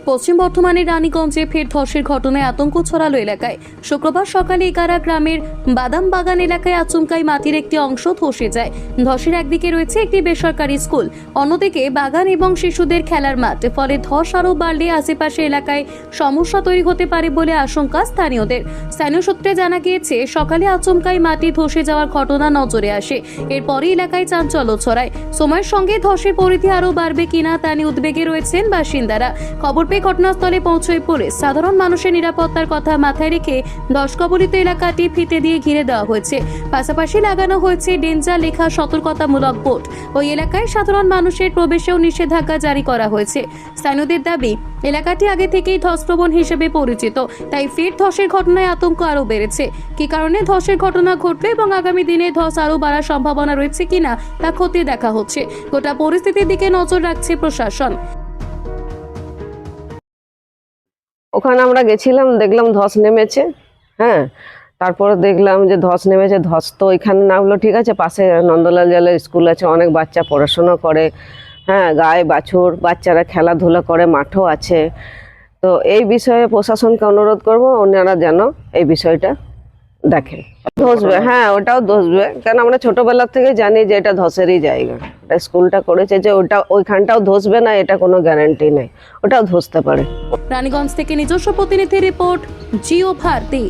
পশ্চিম বর্ধমানের রানীগঞ্জে ফের ধসের ঘটনায় আতঙ্ক ছড়ালো এলাকায়। শুক্রবার সকালে একারা গ্রামের বাদাম বাগান এলাকায় আচমকাই মাটির একটি অংশ ধসে যায়। ধসের একদিকে রয়েছে একটি বেসরকারি স্কুল, অন্যদিকে বাগান এবং শিশুদের খেলার মাঠ। ফলে ধস আরও বাড়লে আশেপাশে এলাকায় সমস্যা তৈরি হতে পারে বলে আশঙ্কা স্থানীয়দের। স্থানীয় সূত্রে জানা গিয়েছে, সকালে আচমকাই মাটি ধসে যাওয়ার ঘটনা নজরে আসে। এরপরই এলাকায় চাঞ্চল্য ছড়ায়। সময়ের সঙ্গে ধসের পরিধি আরও বাড়বে কিনা তা নিয়ে উদ্বেগে রয়েছেন বাসিন্দারা। খবর পেয়ে ঘটনাস্থলে পৌঁছয় পুলিশ। সাধারণ মানুষের নিরাপত্তার কথা মাথায় রেখে ধস কবলিত এলাকাটি ফিতে দিয়ে ঘিরে দেওয়া হয়েছে। পাশাপাশি লাগানো হয়েছে ডেঞ্জার লেখা সতর্কতামূলক বোর্ড। ওই এলাকায় সাধারণ মানুষের প্রবেশেও নিষেধাজ্ঞা জারি করা হয়েছে। স্থানীয়দের দাবি, এলাকাটি আগে থেকেই ধসপ্রবণ হিসেবে পরিচিত, তাই ফের ধসের ঘটনায় আতঙ্ক আরও বেড়েছে। কী কারণে ধসের ঘটনা ঘটবে এবং আগামী দিনে ধস আরও বাড়ার সম্ভাবনা রয়েছে কিনা তা খতিয়ে দেখা হচ্ছে। গোটা পরিস্থিতির দিকে নজর রাখছে প্রশাসন। ওখানে আমরা গেছিলাম, দেখলাম ধস নেমেছে। হ্যাঁ, তারপরে দেখলাম যে ধস নেমেছে। ধস তো ওইখানে নামলো, ঠিক আছে, পাশে নন্দলাল জেলা স্কুল আছে, অনেক বাচ্চা পড়াশোনা করে। হ্যাঁ, গায়ে বাছুর, বাচ্চারা খেলাধুলা করে, মাঠও আছে। তো এই বিষয়ে প্রশাসনকে অনুরোধ করব, ওনারা যেন এই বিষয়টা দেখে। ধসবে, হ্যাঁ, ওটাও ধসবে, কারণ আমরা ছোটবেলা থেকে জানি যে এটা ধসেরই জায়গা। স্কুলটা করেছে যে ওইখানটাও ধসবে না, এটা কোনো গ্যারান্টি নেই, ওটাও ধসতে পারে। রানীগঞ্জ থেকে নিজস্ব প্রতিনিধি রিপোর্ট, জিও ভারতী।